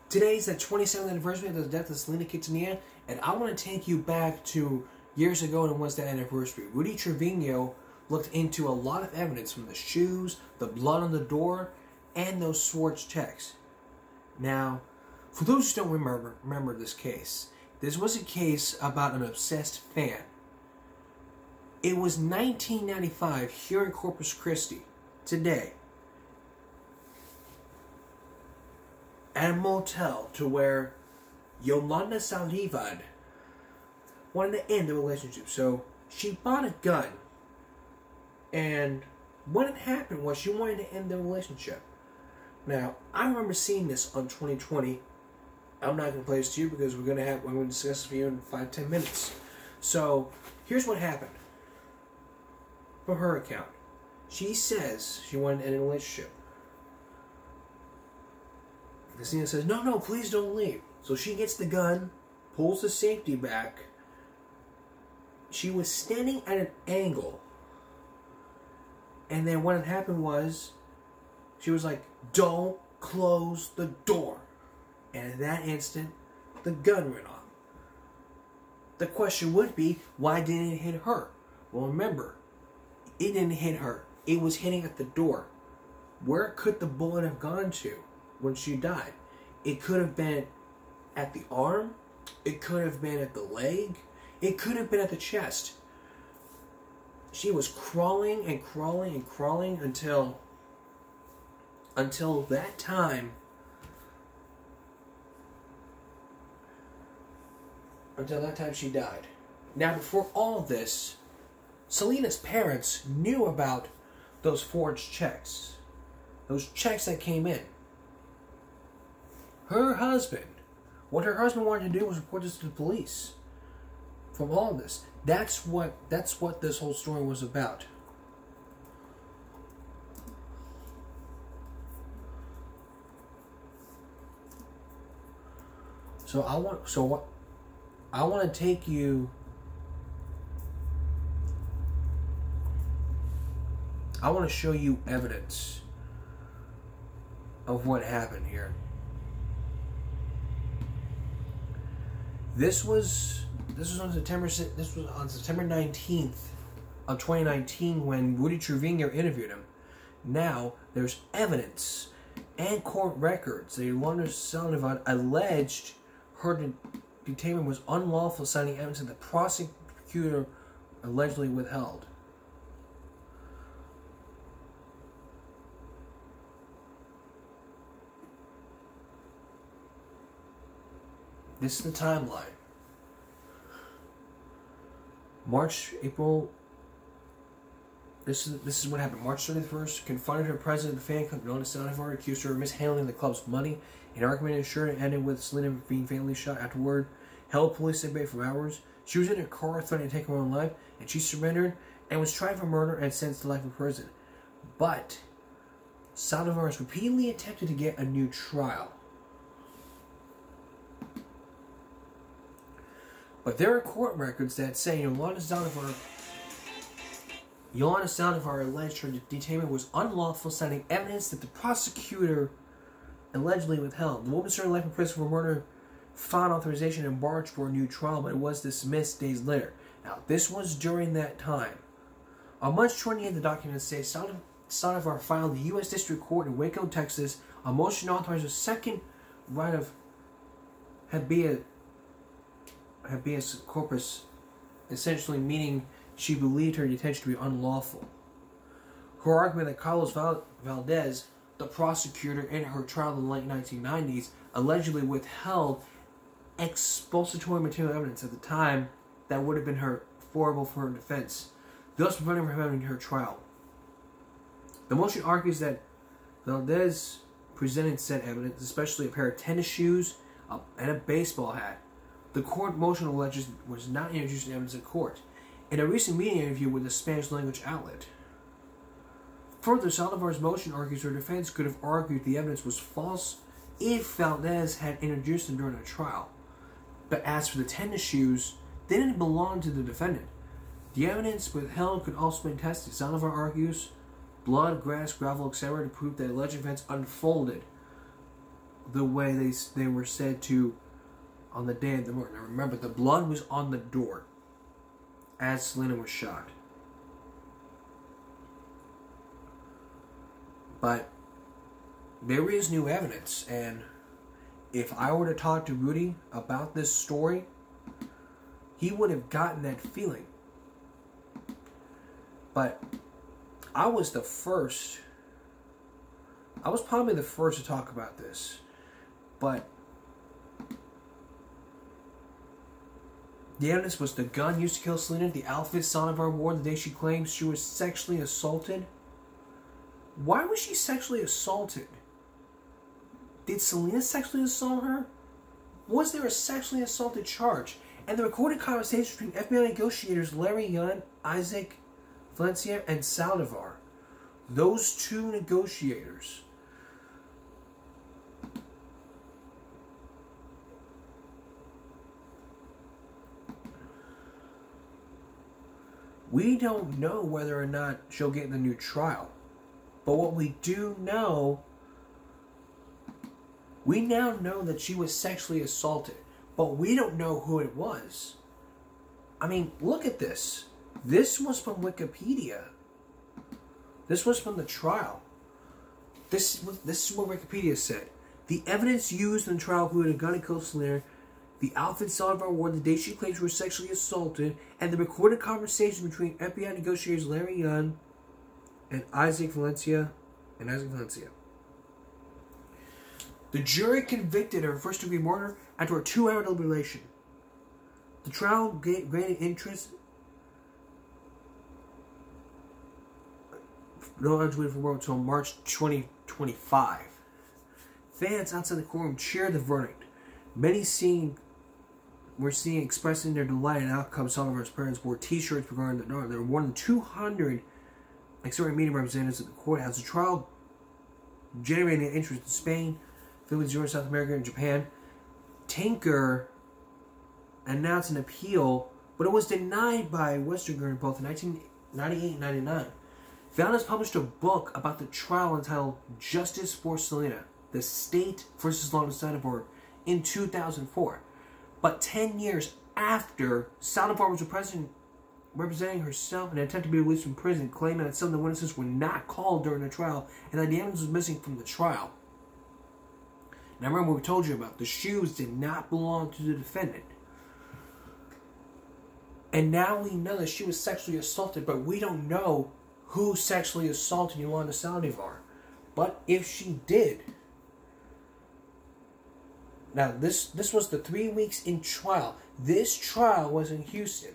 Today's the 27th anniversary of the death of Selena Quintanilla, and I want to take you back to years ago and it was that anniversary. Rudy Trevino looked into a lot of evidence from the shoes, the blood on the door, and those Swartz checks. Now, for those who don't remember this case, this was a case about an obsessed fan. It was 1995 here in Corpus Christi, today, at a motel to where Yolanda Saldivar wanted to end the relationship. So she bought a gun, and what had happened was she wanted to end the relationship. Now, I remember seeing this on 2020. I'm not going to play this to you because we're going to discuss it for you in 5-10 minutes. So here's what happened. From her account, she says she wanted to end a relationship. Christina says, no, please don't leave. So she gets the gun, pulls the safety back. She was standing at an angle. And then what had happened was, she was like, don't close the door. And in that instant, the gun went off. The question would be, why didn't it hit her? Well, remember, it didn't hit her. It was hitting at the door. Where could the bullet have gone to when she died? It could have been at the arm. It could have been at the leg. It could have been at the chest. She was crawling and crawling and crawling until that time. Until that time she died. Now, before all of this, Selena's parents knew about those forged checks. Those checks that came in. Her husband, what her husband wanted to do was report this to the police. From all of this. That's what this whole story was about. I want to take you. I want to show you evidence of what happened here. This was on September 19th of 2019 when Rudy Trevino interviewed him. Now there's evidence and court records that Yolanda Saldivar alleged her detainment was unlawful, citing evidence that the prosecutor allegedly withheld. This is the timeline. This is what happened. March 31st, confronted her president of the fan club, Yolanda Saldivar, accused her of mishandling the club's money. An argument ensured it ended with Selena being fatally shot afterward. Held police at bay for hours. She was in her car threatening to take her own life, and she surrendered and was tried for murder and sentenced to life in prison. But Saldivar has repeatedly attempted to get a new trial. But there are court records that say Yolanda Saldivar alleged her detainment was unlawful, citing evidence that the prosecutor allegedly withheld. The woman served life in prison for murder, found authorization and barged for a new trial, but it was dismissed days later. Now, this was during that time. On March 28th, the documents say Saldivar filed the U.S. District Court in Waco, Texas, a motion to authorize a second right of habeas corpus, essentially meaning she believed her detention to be unlawful. Her argument that Carlos Valdez, the prosecutor in her trial in the late 1990s, allegedly withheld expository material evidence at the time that would have been horrible for her defense, thus preventing her from having her trial. The motion argues that Valdez presented said evidence, especially a pair of tennis shoes and a baseball hat. The court motion alleges was not introduced in evidence in court. In a recent media interview with a Spanish-language outlet. Further, Saldivar's motion argues her defense could have argued the evidence was false if Valdez had introduced them during a trial. But as for the tennis shoes, they didn't belong to the defendant. The evidence withheld could also be tested. Saldivar argues blood, grass, gravel, etc. to prove that alleged events unfolded. the way they were said to on the day of the murder. Now remember, the blood was on the door as Selena was shot. But there is new evidence, and if I were to talk to Rudy about this story, he would have gotten that feeling. But I was probably the first to talk about this. But the evidence was the gun used to kill Selena, the outfit Sanavar wore the day she claims she was sexually assaulted. Why was she sexually assaulted? Did Selena sexually assault her? Was there a sexually assaulted charge? And the recorded conversation between FBI negotiators Larry Young, Isaac Valencia, and Saldivar. Those two negotiators. We don't know whether or not she'll get in the new trial. But what we do know, we now know that she was sexually assaulted. But we don't know who it was. I mean, look at this. This was from Wikipedia. This was from the trial. This is what Wikipedia said. The evidence used in the trial included a gun and kill Selena, the outfit Saldivar wore the day she claimed she was sexually assaulted, and the recorded conversation between FBI negotiators Larry Young and Isaac Valencia. The jury convicted her of first-degree murder after a 2-hour deliberation. The trial granted interest. No eligibility for work until March 2025. Fans outside the courtroom cheered the verdict. Many were seen expressing their delight in outcome. Some of our parents wore T-shirts regarding the there were more than 200 media representatives at the courthouse. The trial generated interest in Spain, Philippines, Europe, South America, and Japan. Tinker announced an appeal, but it was denied by Westergaard in both 1998 and 99. Valdez published a book about the trial entitled Justice for Selena, The State versus Law Saldivar in 2004. But 10 years after, Saldivar was representing herself in an attempt to be released from prison, claiming that some of the witnesses were not called during the trial and that the evidence was missing from the trial. Now remember what we told you about. The shoes did not belong to the defendant. And now we know that she was sexually assaulted, but we don't know who sexually assaulted Yolanda Saldivar. But if she did... Now, this was the 3 weeks in trial. This trial was in Houston.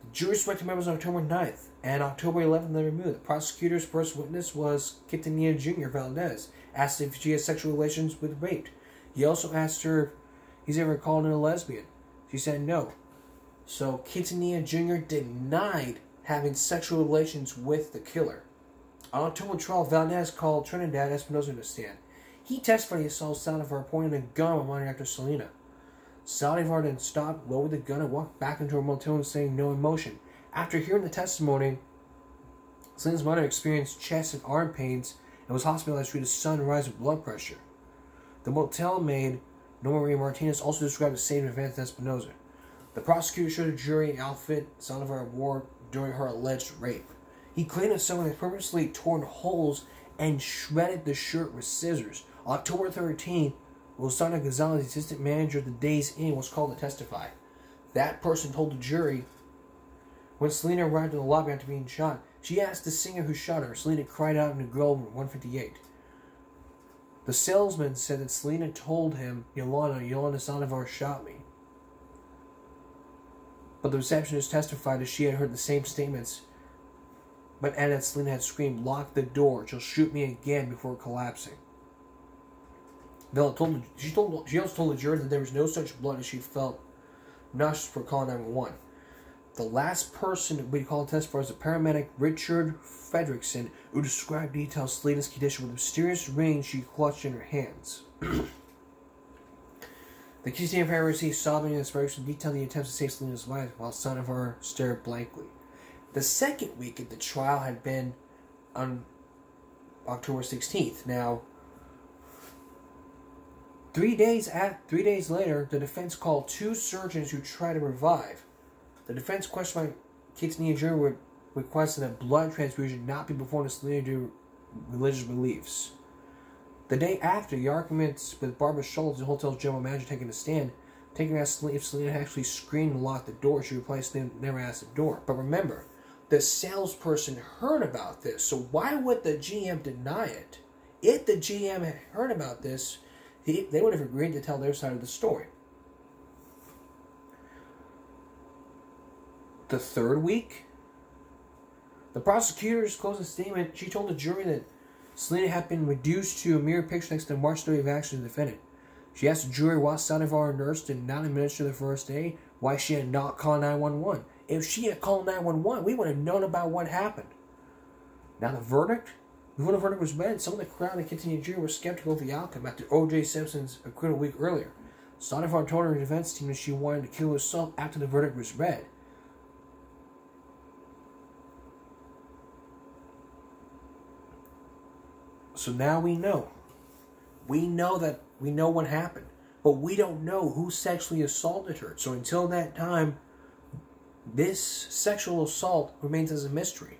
The jury selected members on October 9th, and October 11th they were removed. The prosecutor's first witness was Quintanilla Jr. Valdez, asked if she had sexual relations with raped. He also asked her if he's ever called her a lesbian. She said no. So Quintanilla Jr. denied having sexual relations with the killer. On October 12th, Valdez called Trinidad Espinosa to stand. He testified he saw Saldivar pointing a gun while running after Selena. Saldivar then stopped, lowered the gun, and walked back into her motel and saying no emotion. After hearing the testimony, Selena's mother experienced chest and arm pains and was hospitalized due to sudden rise of blood pressure. The motel maid, Norma Maria Martinez, also described the same event as Espinosa. The prosecutor showed the jury an outfit Saldivar wore during her alleged rape. He claimed that someone had purposely torn holes and shredded the shirt with scissors. On October 13th, Rosana Gonzalez, the assistant manager of the Days Inn, was called to testify. That person told the jury when Selena arrived in the lobby after being shot, she asked the singer who shot her. Selena cried out in a girl room 158. The salesman said that Selena told him, Yolanda Saldivar shot me. But the receptionist testified that she had heard the same statements, but added that Selena had screamed, "Lock the door, she'll shoot me again," before collapsing. She also told the jury that there was no such blood as she felt nauseous for calling 911. The last person we called to testify was the paramedic Richard Fredrickson, who described details of Selena's condition with a mysterious ring she clutched in her hands. The Quintanilla family received sobbing and inspiration detailing the attempts to save Selena's life while Saldivar stared blankly. The second week of the trial had been on October 16th. Now, 3 days later, the defense called 2 surgeons who tried to revive. The defense questioned by Quintanilla jury would request that a blood transfusion not be performed to Selena due to religious beliefs. The day after, the arguments with Barbara Schultz, the hotel's general manager, taking a stand, taking asked if Selena actually screamed and locked the door. She replied Selena never asked the door. But remember, the salesperson heard about this, so why would the GM deny it? If the GM had heard about this, they would have agreed to tell their side of the story. The third week, the prosecutor's closing statement, she told the jury that Selena had been reduced to a mere picture next to the March 30th action of the defendant. She asked the jury why Saldivar nurse did not administer the first aid, why she had not called 911. If she had called 911, we would have known about what happened. Now the verdict? Before the verdict was read, some of the crowd and continued jury were skeptical of the outcome after O.J. Simpson's acquittal a week earlier. Saldivar told her defense team that she wanted to kill herself after the verdict was read. So now we know. We know what happened. But we don't know who sexually assaulted her. So until that time, this sexual assault remains as a mystery.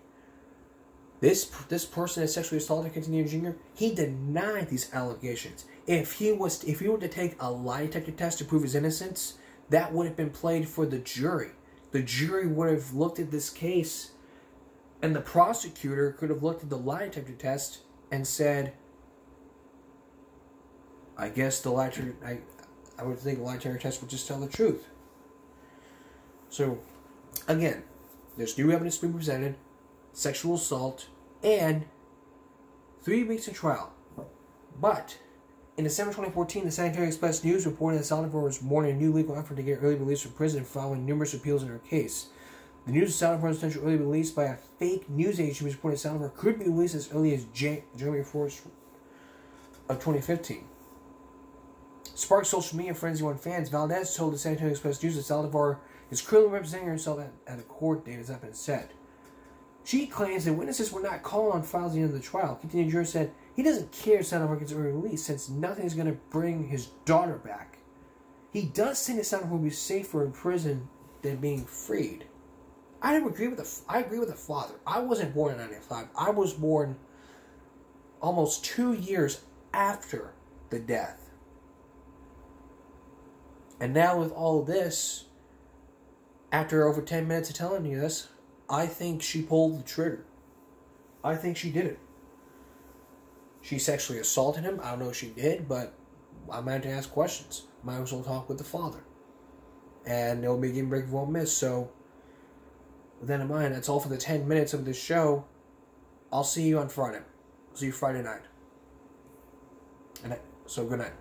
This person that sexually assaulted Quintanilla Jr., he denied these allegations. If he were to take a lie detector test to prove his innocence, that would have been played for the jury. The jury would have looked at this case, and the prosecutor could have looked at the lie detector test and said, I guess the lie detector, I would think the lie detector test would just tell the truth. So, again, there's new evidence being presented, sexual assault, and 3 weeks of trial. But, in December 2014, the Sanitary Express News reported that Saldivar was warning a new legal effort to get early release from prison following numerous appeals in her case. The news of Saldivar's potential early release by a fake news agency was reported Saldivar could be released as early as January 4th of 2015. Sparked social media frenzy on fans. Valdez told the San Antonio Express News that Saldivar is currently representing herself at a court date, as has been said. She claims that witnesses were not called on files at the end of the trial. Continuing juror said he doesn't care if Saldivar gets early release since nothing is going to bring his daughter back. He does think that Saldivar will be safer in prison than being freed. I agree with the father. I wasn't born in 1995. I was born almost 2 years after the death. And now with all this, after over 10 minutes of telling you this, I think she pulled the trigger. I think she did it. She sexually assaulted him. I don't know if she did, but I might have to ask questions. Might as well talk with the father. And it'll be a game break if won't miss. So, with that in mind, that's all for the 10 minutes of this show. I'll see you on Friday. I'll see you Friday night. So good night.